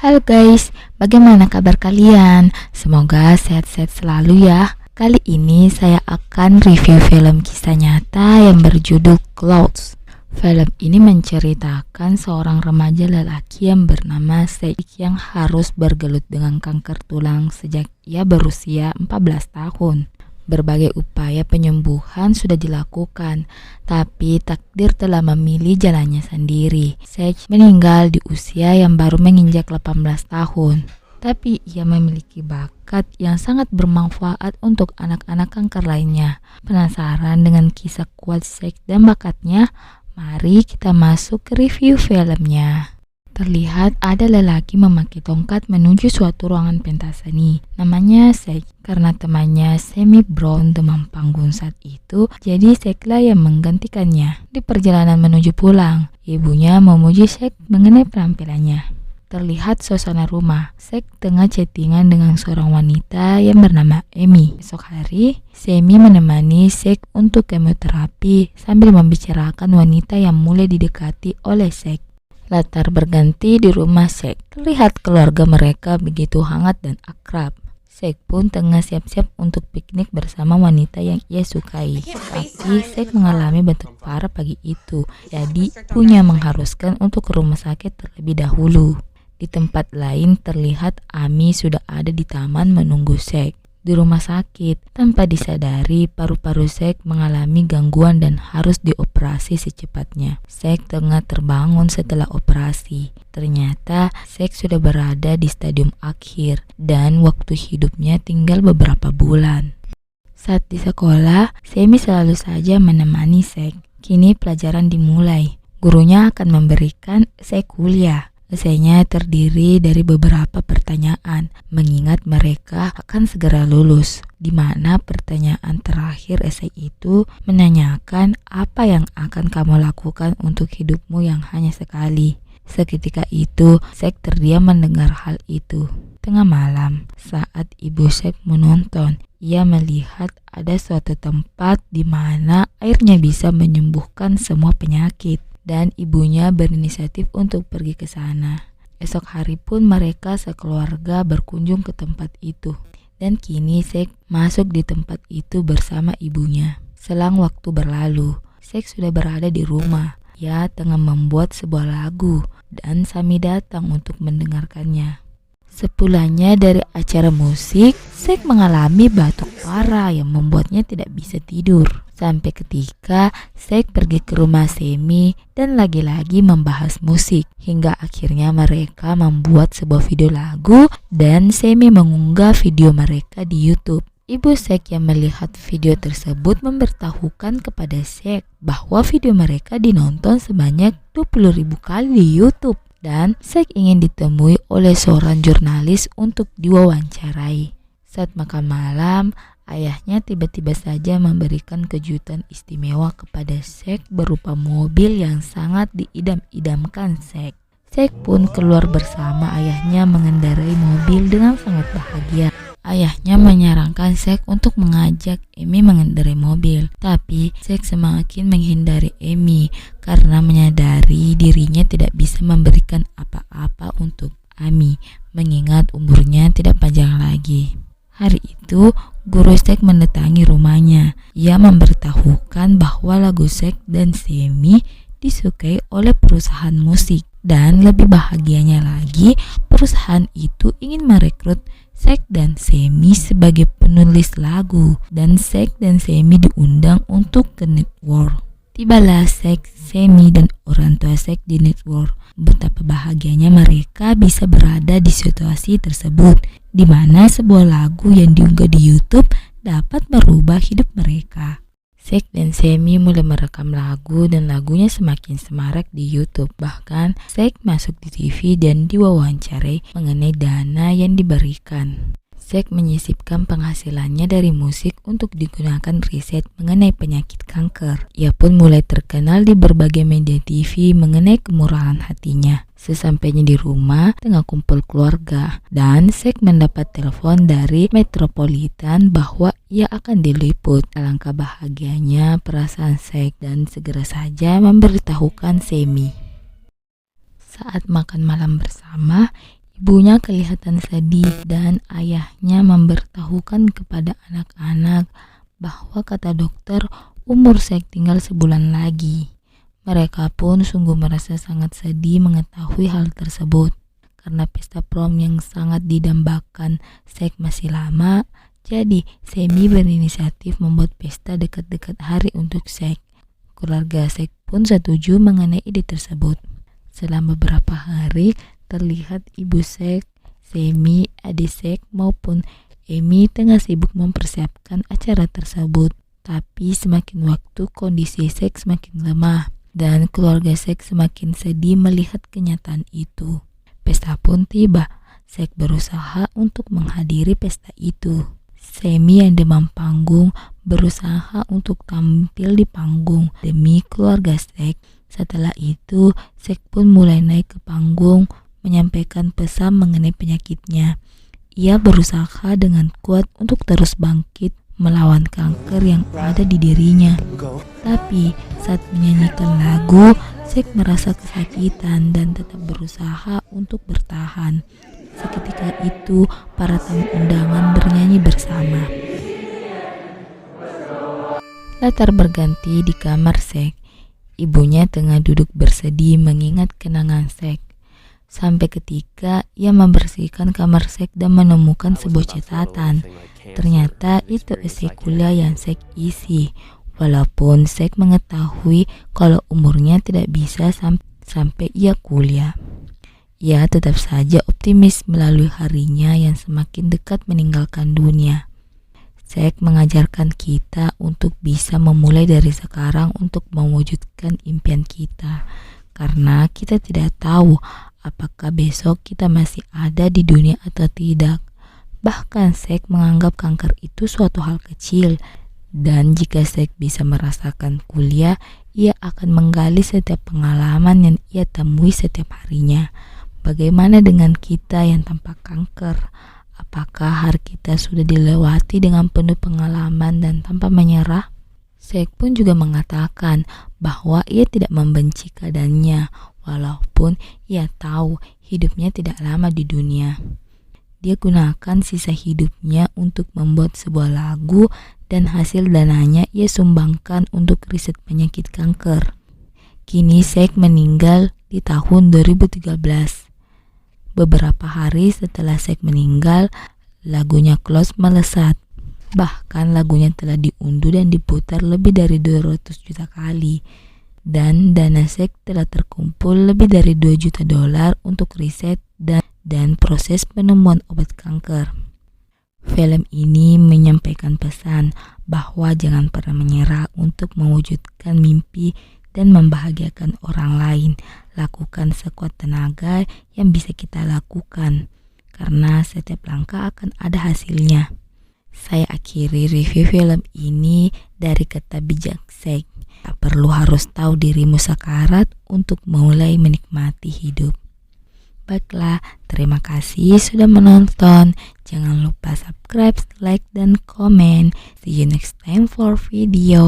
Halo guys, bagaimana kabar kalian? Semoga sehat-sehat selalu ya. Kali ini saya akan review film kisah nyata yang berjudul Clouds. Film ini menceritakan seorang remaja lelaki yang bernama Zack yang harus bergelut dengan kanker tulang sejak ia berusia 14 tahun. Berbagai upaya penyembuhan sudah dilakukan, tapi takdir telah memilih jalannya sendiri. Zack meninggal di usia yang baru menginjak 18 tahun. Tapi ia memiliki bakat yang sangat bermanfaat untuk anak-anak kanker lainnya. Penasaran dengan kisah kuat Zack dan bakatnya? Mari kita masuk ke review filmnya. Terlihat ada lelaki memakai tongkat menuju suatu ruangan pentas seni. Namanya Zack. Karena temannya Sammy Brown demam panggung saat itu, jadi Zacklah yang menggantikannya. Di perjalanan menuju pulang, ibunya memuji Zack mengenai penampilannya. Terlihat suasana rumah. Zack tengah chattingan dengan seorang wanita yang bernama Amy. Esok hari, Sammy menemani Zack untuk kemoterapi sambil membicarakan wanita yang mulai didekati oleh Zack. Latar berganti di rumah Zack. Terlihat keluarga mereka begitu hangat dan akrab. Zack pun tengah siap-siap untuk piknik bersama wanita yang ia sukai. Tapi Zack mengalami batuk parah pagi itu, jadi ibunya mengharuskan untuk ke rumah sakit terlebih dahulu. Di tempat lain terlihat Amy sudah ada di taman menunggu Zack. Di rumah sakit, tanpa disadari paru-paru Zack mengalami gangguan dan harus dioperasi secepatnya. Zack tengah terbangun setelah operasi. Ternyata Zack sudah berada di stadium akhir dan waktu hidupnya tinggal beberapa bulan. Saat di sekolah, Sammy selalu saja menemani Zack. Kini pelajaran dimulai. Gurunya akan memberikan Zack kuliah. Esainya terdiri dari beberapa pertanyaan, mengingat mereka akan segera lulus, di mana pertanyaan terakhir esai itu menanyakan apa yang akan kamu lakukan untuk hidupmu yang hanya sekali. Seketika itu, Zack terdiam mendengar hal itu. Tengah malam, saat ibu Zack menonton, ia melihat ada suatu tempat di mana airnya bisa menyembuhkan semua penyakit. Dan ibunya berinisiatif untuk pergi ke sana. Esok hari pun mereka sekeluarga berkunjung ke tempat itu. Dan kini Zack masuk di tempat itu bersama ibunya. Selang waktu berlalu, Zack sudah berada di rumah. Ia tengah membuat sebuah lagu dan Sammy datang untuk mendengarkannya. Sepulangnya dari acara musik, Zack mengalami batuk parah yang membuatnya tidak bisa tidur. Sampai ketika Zack pergi ke rumah Sammy dan lagi-lagi membahas musik. Hingga akhirnya mereka membuat sebuah video lagu dan Sammy mengunggah video mereka di YouTube. Ibu Zack yang melihat video tersebut memberitahukan kepada Zack bahwa video mereka dinonton sebanyak 20.000 kali di YouTube. Dan Zack ingin ditemui oleh seorang jurnalis untuk diwawancarai. Saat makan malam, ayahnya tiba-tiba saja memberikan kejutan istimewa kepada Zack berupa mobil yang sangat diidam-idamkan Zack. Zack pun keluar bersama ayahnya mengendarai mobil dengan sangat bahagia. Ayahnya menyarankan Zack untuk mengajak Amy mengendarai mobil, tapi Zack semakin menghindari Amy karena menyadari dirinya tidak bisa memberikan apa-apa untuk Amy, mengingat umurnya tidak panjang lagi. Hari itu, guru Zack mendatangi rumahnya. Ia memberitahukan bahwa lagu Zack dan Sammy disukai oleh perusahaan musik. Dan lebih bahagianya lagi, perusahaan itu ingin merekrut Zack dan Sammy sebagai penulis lagu. Dan Zack dan Sammy diundang untuk ke network. Tibalah Zack, Sammy, dan orang tua Zack di network. Betapa bahagianya mereka bisa berada di situasi tersebut, di mana sebuah lagu yang diunggah di YouTube dapat merubah hidup mereka. Zack dan Sammy mulai merekam lagu dan lagunya semakin semarak di YouTube. Bahkan Zack masuk di TV dan diwawancarai mengenai dana yang diberikan. Zack menyisipkan penghasilannya dari musik untuk digunakan riset mengenai penyakit kanker. Ia pun mulai terkenal di berbagai media TV mengenai kemurahan hatinya. Sesampainya di rumah, tengah kumpul keluarga, dan Zack mendapat telepon dari Metropolitan bahwa ia akan diliput. Alangkah bahagianya perasaan Zack dan segera saja memberitahukan Sammy. Saat makan malam bersama, Ibu Ibunya kelihatan sedih dan ayahnya memberitahukan kepada anak-anak bahwa kata dokter umur Zack tinggal sebulan lagi. Mereka pun sungguh merasa sangat sedih mengetahui hal tersebut. Karena pesta prom yang sangat didambakan Zack masih lama, jadi Sammy berinisiatif membuat pesta dekat-dekat hari untuk Zack. Keluarga Zack pun setuju mengenai ide tersebut. Selama beberapa hari, terlihat ibu Zack, Sammy, adik Zack maupun Amy tengah sibuk mempersiapkan acara tersebut. Tapi semakin waktu kondisi Zack semakin lemah dan keluarga Zack semakin sedih melihat kenyataan itu. Pesta pun tiba. Zack berusaha untuk menghadiri pesta itu. Sammy yang demam panggung berusaha untuk tampil di panggung demi keluarga Zack. Setelah itu, Zack pun mulai naik ke panggung menyampaikan pesan mengenai penyakitnya. Ia berusaha dengan kuat untuk terus bangkit melawan kanker yang ada di dirinya. Tapi saat menyanyikan lagu, Zack merasa kesakitan dan tetap berusaha untuk bertahan. Seketika itu, para tamu undangan bernyanyi bersama. Latar berganti di kamar Zack. Ibunya tengah duduk bersedih mengingat kenangan Zack. Sampai ketika ia membersihkan kamar Zack dan menemukan sebuah catatan. Ternyata itu esai kuliah yang Zack isi. Walaupun Zack mengetahui kalau umurnya tidak bisa sampai ia kuliah. Ia tetap saja optimis melalui harinya yang semakin dekat meninggalkan dunia. Zack mengajarkan kita untuk bisa memulai dari sekarang untuk mewujudkan impian kita. Karena kita tidak tahu apakah besok kita masih ada di dunia atau tidak. Bahkan Zack menganggap kanker itu suatu hal kecil. Dan jika Zack bisa merasakan kuliah, ia akan menggali setiap pengalaman yang ia temui setiap harinya. Bagaimana dengan kita yang tanpa kanker? Apakah hari kita sudah dilewati dengan penuh pengalaman dan tanpa menyerah? Zack pun juga mengatakan bahwa ia tidak membenci keadaannya, walaupun ia tahu hidupnya tidak lama di dunia. Dia gunakan sisa hidupnya untuk membuat sebuah lagu dan hasil dananya ia sumbangkan untuk riset penyakit kanker. Kini Zack meninggal di tahun 2013. Beberapa hari setelah Zack meninggal, lagunya Close melesat. Bahkan lagunya telah diunduh dan diputar lebih dari 200 juta kali. Dan dana Zack telah terkumpul lebih dari $2 juta untuk riset dan proses penemuan obat kanker. Film ini menyampaikan pesan bahwa jangan pernah menyerah untuk mewujudkan mimpi dan membahagiakan orang lain. Lakukan sekuat tenaga yang bisa kita lakukan, karena setiap langkah akan ada hasilnya. Saya akhiri review film ini dari kata bijak Zack. Tak perlu harus tahu dirimu sakarat untuk mulai menikmati hidup. Baiklah, terima kasih sudah menonton. Jangan lupa subscribe, like, dan komen. See you next time for video.